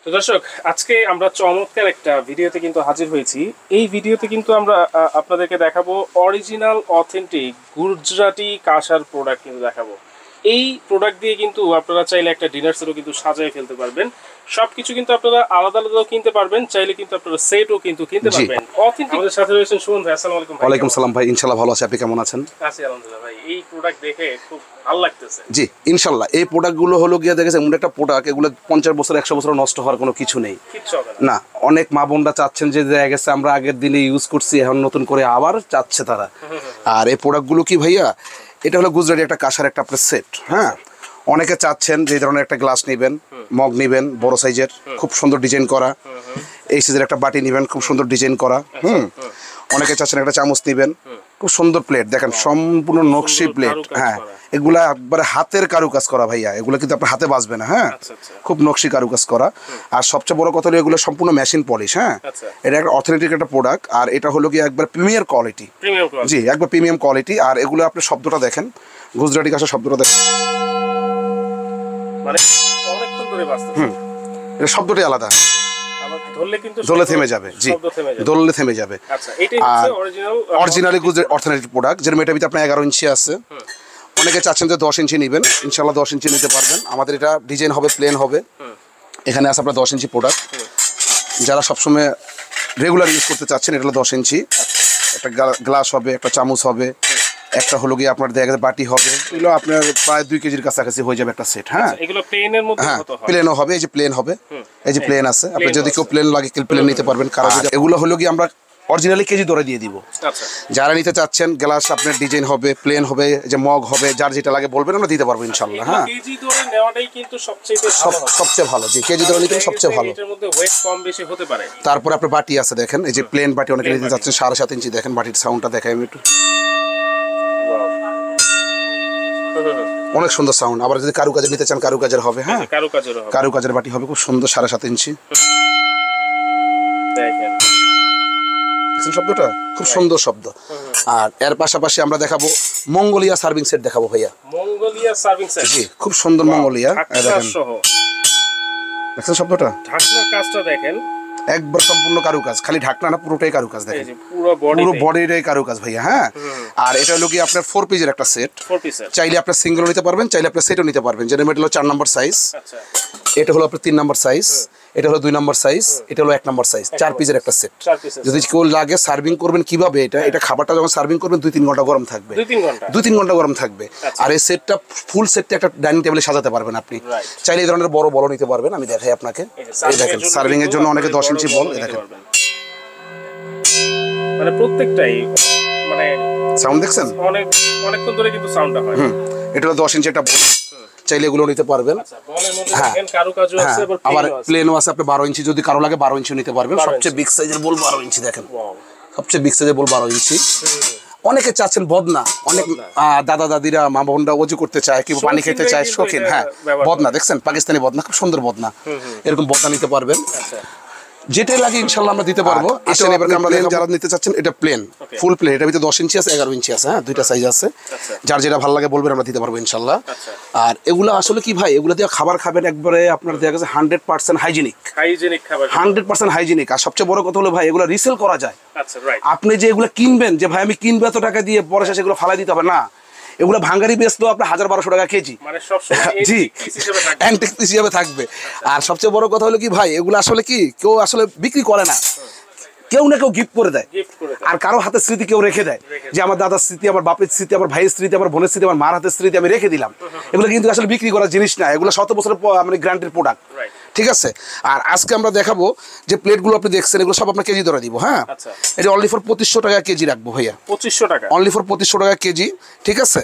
তো দর্শক, আজকে আমরা চমৎকার একটা ভিডিওতে কিন্তু হাজির হয়েছি। এই ভিডিওতে কিন্তু আমরা আপনাদেরকে দেখাবো অরিজিনাল অথেন্টিক গুজরাটি কাঁসার প্রোডাক্ট কিন্তু দেখাবো। এই প্রোডাক্ট দিয়ে কিন্তু আপনারা চাইলে একটা ডিনার সেটও কিন্তু সাজিয়ে ফেলতে পারবেন। সবকিছু কিন্তু আপনারা আলাদা আলাদাও কিনতে পারবেন, চাইলে কিন্তু আপনারা সেটও কিন্তু কিনতে পারবেন। অথেন্টিক আমাদের সাথে রয়েছেন সুমন ভাই। আসসালামু আলাইকুম। ওয়ালাইকুম সালাম ভাই, ইনশাআল্লাহ ভালো আছি। আপনি কেমন আছেন? আছি আলহামদুলিল্লাহ ভাই। এই প্রোডাক্ট দেখে খুব ভালো লাগতেছে। জি ইনশাআল্লাহ। এই প্রোডাক্টগুলো হলো গিয়ে দেখেছে এমন একটা প্রোডাক্ট, এগুলো 50 বছর 100 বছর নষ্ট হওয়ার কোনো কিছু নেই। কিচ্ছু হবে না। অনেক মা বোনরা চাচ্ছেন যে দেখা গেছে আমরা আগের দিনে ইউজ করছি, এখন নতুন করে আবার চাচ্ছে তারা। আর এই প্রোডাক্টগুলো কি ভাইয়া, এটা হলো গুজরাটি একটা কাঁসার একটা আপনার সেট। হ্যাঁ, অনেকে চাচ্ছেন যে এই ধরনের একটা গ্লাস নেবেন, মগ নেবেন বড় সাইজের, খুব সুন্দর ডিজাইন করা। এই সাইজের একটা বাটি নেবেন, খুব সুন্দর ডিজাইন করা। অনেকে চাচ্ছেন একটা চামচ নেবেন, খুব সুন্দর প্লেট দেখেন, সম্পূর্ণ নকশি প্লেট। হ্যাঁ, এগুলা একবারে হাতের কারুকাজ করা ভাইয়া, এগুলো কিন্তু আপনার হাতে বাজবে না। হ্যাঁ, খুব নকশি কারুকাজ করা। আর সবচেয়ে বড় কথা হলো এগুলো সম্পূর্ণ মেশিন পলিশ। হ্যাঁ, এটা একটা অথেন্টিক একটা প্রোডাক্ট, আর এটা হলো কি একবার প্রিমিয়ার কোয়ালিটি। জি, একবার প্রিমিয়াম কোয়ালিটি। আর এগুলো আপনি শব্দটা দেখেন, গুজরাটি কাঁসার শব্দটা দেখেন, মানে অনেকক্ষণ ধরে বাজতেছে। এটা শব্দটাই আলাদা, ধরলে থেমে যাবে। জি, ধরলে থেমে যাবে। আচ্ছা, এটাই হচ্ছে অরিজিনালি গুজরাটি অথেন্টিক প্রোডাক্ট, যেটা মেটার ভিতরে আপনার 11 ইঞ্চি আছে। অনেকে চাচ্ছেন যে 10 ইঞ্চি নেবেন, ইনশাআল্লাহ 10 ইঞ্চি নিতে পারবেন। আমাদের এটা ডিজাইন হবে প্লেন হবে। এখানে আছে আপনার 10 ইঞ্চি প্রোডাক্ট, যারা সবসময় রেগুলার ইউজ করতে চাচ্ছেন। এটা হলো 10 ইঞ্চি। একটা গ্লাস হবে, একটা চামচ হবে, একটা হলো গিয়ে আপনার দেখা যায় বাটি হবে। এগুলো আপনার প্রায় 2 কেজির কাছাকাছি হয়ে যাবে একটা সেট। হ্যাঁ, এগুলো প্লেনের মধ্যে কত হয়? প্লেনও হবে, এই যে প্লেন হবে, এই যে প্লেন আছে। আপনি যদি কেউ প্লেন লাগে প্লেন নিতে পারবেন। কারণ এগুলো হলো গিয়ে আমরা অরিজিনালি কেজি ধরে দিয়ে দিব। আচ্ছা, যারা নিতে চাচ্ছেন গ্লাস আপনার ডিজাইন হবে, প্লেন হবে, যে মগ হবে, যার যেটা লাগে বলবেন, আমরা দিতে পারবো ইনশাআল্লাহ। হ্যাঁ, কেজি ধরে নেওয়াটাই কিন্তু সবচেয়ে ভালো। জি, কেজি ধরে নিতে সবচেয়ে ভালো। এটার মধ্যে ওয়েট কম বেশি হতে পারে। তারপর আপনার বাটি আছে দেখেন, এই যে প্লেন বাটি অনেকে নিতে চাচ্ছেন 7.5 ইঞ্চি। দেখেন বাটির সাউন্ডটা দেখাই আমি একটু, অনেক সুন্দর সাউন্ড। আবার যদি কারুকাজের নিতে চান কারুকাজের হবে। হ্যাঁ, কারুকাজের বাটি হবে, খুব সুন্দর 7.5 ইঞ্চি। দেখেন শব্দটা খুব সুন্দর শব্দ। আর এর পাশাপাশি আমরা দেখাবো মঙ্গোলিয়া সার্ভিং সেট দেখাবো ভাইয়া। মঙ্গোলিয়া সার্ভিং সেট, জি, খুব সুন্দর মঙ্গোলিয়া। দেখেন শব্দটা, ঢাকনার কাজটা দেখেন, একবার সম্পূর্ণ কারুকাজ। খালি ঢাকনা না, পুরোটাই কারুকাজ। দেখেন পুরো বডিটাই কারুকাজ ভাইয়া। হ্যাঁ, আর এটা হলো কি আপনার 4 পিসের একটা সেট। চাইলে আপনার সিঙ্গেলও নিতে পারবেন, চাইলে আপনার সেটও নিতে পারবেন। যেটা হলো 4 নম্বর সাইজ, এটা হলো আপনার 3 নম্বর সাইজ, এটা হলো 2 নম্বর সাইজ, এটা হলো 1 নম্বর সাইজ। 4 পিসের একটা সেট। যদি কেউ লাগে সার্ভিং করবেন কিভাবে, এটা খাবারটা যখন সার্ভিং করবেন 2-3 ঘন্টা গরম থাকবে। 2-3 ঘন্টা গরম থাকবে। আর এই সেটটা ফুল সেটটা একটা ডাইনিং টেবিলে সাজাতে পারবেন আপনি। চাইলে এই ধরনের বড় বল নিতে পারবেন। আমি দেখাই আপনাকে, এই দেখেন সার্ভিং এর জন্য অনেকে 10 ইঞ্চি বল। এই দেখেন মানে প্রত্যেকটাই মানে সাউন্ড দেখছেন, অনেকক্ষণ ধরে কিন্তু সাউন্ডটা হয়। এটা হলো 10 ইঞ্চি একটা বল, চাইলে এগুলো নিতে পারবেন। হ্যাঁ, কারুকাজও আছে, আবার প্লেনও আছে। আপনি 12 ইঞ্চি যদি কারো লাগে 12 ইঞ্চি নিতে পারবেন। সবচেয়ে বিগ সাইজের বল 12 ইঞ্চি। দেখেন সবচেয়ে বিগ সাইজের বল 12 ইঞ্চি। অনেকে চাচ্ছেন বদনা, অনেক দাদা দাদিরা মা বোনরা ওজু করতে চায়, কেউ পানি খেতে চায়, শৌখিন। হ্যাঁ, বদনা দেখছেন, পাকিস্তানি বদনা, খুব সুন্দর বদনা। এরকম বদনা নিতে পারবেন। যেটাই লাগে ইনশাআল্লাহ আমরা দিতে পারবো। আসলে এবার আমরা যারা নিতে চাচ্ছেন, এটা প্লেন, ফুল প্লেন। এটার ভিতরে 10 ইঞ্চি আছে, 11 ইঞ্চি আছে। হ্যাঁ, 2টা সাইজ আছে। যার যেটা ভালো লাগে বলবেন, আমরা দিতে পারবো ইনশাআল্লাহ। আর এগুলো আসলে কি ভাই, এগুলো দিয়ে খাবার খাবেন একবারে আপনার দেখা গেছে 100% হাইজিনিক খাবার, 100% হাইজিনিক। আর সবচেয়ে বড় কথা হলো ভাই, এগুলো রিসেল করা যায়। আপনি যে এগুলো কিনবেন, যে ভাই আমি কিনবো এত টাকা দিয়ে, পরে শেষে এগুলো ফালাই দিতে হবে না। এগুলো ভাঙ্গারি বেচলো আপনার 1000-1200 টাকা কেজি। জি, অ্যান্টিক পিস হিসাবে থাকবে। আর সবচেয়ে বড় কথা হলো কি ভাই, এগুলো আসলে কি কেউ আসলে বিক্রি করে না, কেউ না কেউ গিফট করে দেয়। আর কারো হাতের স্মৃতি কেউ রেখে দেয়, যে আমার দাদার স্মৃতি, আমার বাপের স্মৃতি, আমার ভাইয়ের স্মৃতি, আমার বোনের স্মৃতি, আমার মার হাতের স্মৃতি আমি রেখে দিলাম। এগুলো কিন্তু আসলে বিক্রি করার জিনিস না, এগুলো 100 বছরের মানে গ্যারান্টির প্রোডাক্ট। ঠিক আছে। আর আজকে আমরা দেখাবো যে প্লেটগুলো আপনি দেখছেন, এগুলো সব আপনার কেজি ধরে দিব। হ্যাঁ, এটা অনলি ফর 2500 টাকা কেজি রাখবো ভাইয়া। 2500 টাকা, অনলি ফর 2500 টাকা কেজি। ঠিক আছে।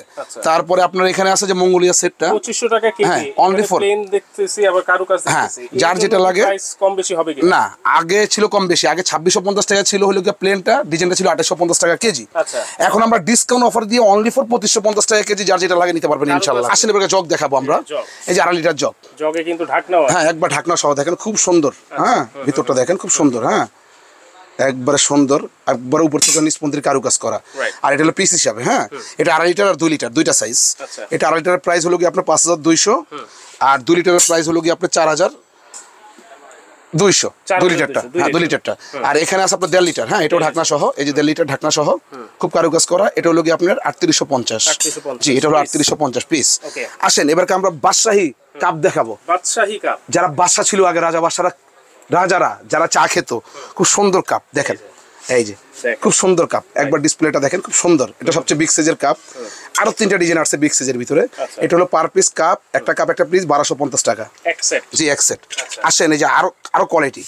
তারপরে আপনার এখানে আছে যে মঙ্গোলিয়া সেটটা 2500 টাকা কেজি। হ্যাঁ, অনলি ফর প্লেন দেখতেছি, আবার কারুকাজ দেখতেছি। যার যেটা লাগে। প্রাইস কম বেশি হবে কি না, আগে ছিল কম বেশি। আগে 2650 টাকা ছিল হলো কি প্লেনটা, ডিজাইনটা ছিল 2850 টাকা কেজি। এখন আমরা ডিসকাউন্ট অফার দিয়ে অনলি ফর 2550 টাকা কেজি, যার যেটা লাগে নিতে পারবেন ইনশাআল্লাহ। আসলে এবার জগ দেখাবো আমরা, এই যে 1.5 লিটার জগ। জগে কিন্তু ঢাকনা, হ্যাঁ, একবার ঢাকনা সহ দেখেন, খুব সুন্দর। হ্যাঁ, ভিতরটা দেখেন খুব সুন্দর। হ্যাঁ, একবারে সুন্দর, একবারে উপর থেকে নিষ্পন্দির কারুকাজ করা। আর এটা হলো পিস হিসাবে। হ্যাঁ, এটা 2.5 লিটার আর 2 লিটার, 2টা সাইজ। এটা 2.5 লিটারের প্রাইস হলো কি আপনার 5200, আর 2 লিটারের প্রাইস হলো কি আপনার 4000। 200 4 2 লিটারটা, হ্যাঁ 2 লিটারটা। আর এখানে আছে আপনার 1.5 লিটার, হ্যাঁ এটাও ঢাকনা সহ, এই যে 1.5 লিটার ঢাকনা সহ, খুব কারুকাজ করা। এটা হলো কি আপনার 3850। জি, এটা হলো 3850 পিস। আসেন এবারকে আমরা বাদশাহী কাপ দেখাবো। বাদশাহী কাপ, যারা বাদশা ছিল আগে, রাজারা যারা চা খেত, খুব সুন্দর কাপ দেখেন, এই যে খুব সুন্দর কাপ, একবার ডিসপ্লেটা দেখেন, খুব সুন্দর। এটা সবচেয়ে বিগ সাইজের কাপ। আরো 3টা ডিজাইন আছে বিগ সাইজের ভিতরে। এটা হলো পার পিস কাপ, একটা কাপ একটা পিস 1250 টাকা। জি, এক সেট। আসেন এই যে আরো কোয়ালিটি,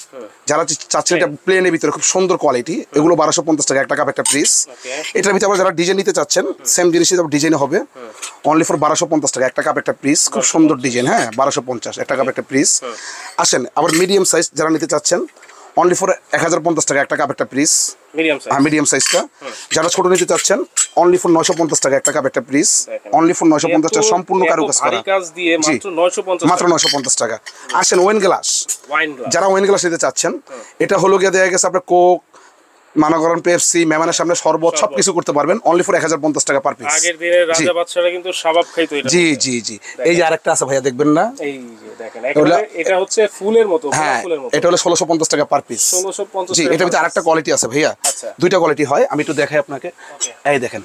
যারা চাচ্ছেন এটা প্লেনের ভিতরে খুব সুন্দর কোয়ালিটি, এগুলো 1250 টাকা, একটা কাপ একটা পিস। এটার ভিতরে আবার যারা ডিজাইন নিতে চাচ্ছেন, সেম জিনিসই ডিজাইন হবে, অনলি ফর 1250 টাকা, একটা কাপ একটা পিস, খুব সুন্দর ডিজাইন, হ্যাঁ 1250, একটা কাপ একটা পিস। আসেন আবার মিডিয়াম সাইজ যারা নিতে চাচ্ছেন, অনলি ফর 1050 টাকা, একটা কাপ একটা পিস, মিডিয়াম সাইজটা। যারা ছোট নিতে চাচ্ছেন, অনলি ফর 950 টাকা, একটা কাপ একটা পিস, অনলি ফর 950 টাকা, সম্পূর্ণ কারুকাজ করা, মাত্র 950 টাকা। আসেন ওয়েন গ্লাস, যারা ওয়েন গ্লাস নিতে চাচ্ছেন, এটা হলো গিয়ে দেখা গেছে আপনার কোক, মনে করেন পেপসি, মেহমানের সামনে শরবত, সবকিছু করতে পারবেন, অনলি ফর 1050 টাকা পার পিস। আগের দিনের রাজা বাদশারা কিন্তু শাবাব খাইতো এটা। জি জি জি, এই যে আরেকটা আছে ভাইয়া, দেখবেন না, এই যে দেখেন একেবারে এটা হচ্ছে ফুলের মতো, হ্যাঁ ফুলের মতো। এটা হলো 1650 টাকা পার পিস। 1650 জি, এটার ভিতরে আরেকটা কোয়ালিটি আছে ভাইয়া, দুইটা কোয়ালিটি হয়, আমি একটু দেখাই আপনাকে। এই দেখেন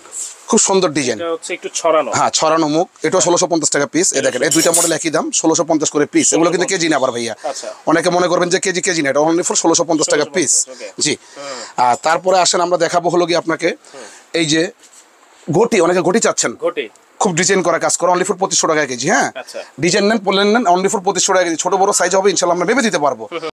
খুব সুন্দর ডিজাইন, এটা হচ্ছে একটু ছড়ানো, হ্যাঁ ছড়ানো মুখ, এটা 1650 টাকা পিস। এই দেখেন, এই দুইটা মডেল একই দাম, 1650 করে পিস। এগুলো কিন্তু কেজি না আবার ভাইয়া, অনেকে মনে করবেন যে কেজি না, এটা অনলি ফর 1650 টাকা পিস। জি, আর তারপরে আসেন আমরা দেখাবো হলো কি আপনাকে এই যে ঘটি, অনেকে ঘটি চাচ্ছেন, খুব ডিজাইন করা কাজ করা, অনলি ফর 2500 টাকা কেজি। হ্যাঁ, ডিজাইন নেন, পড়লেন নেন, অনলি ফর 2500 টাকা কেজি। ছোট বড় সাইজ হবে, ইনশাআল্লাহ আমরা ভেবে দিতে পারবো।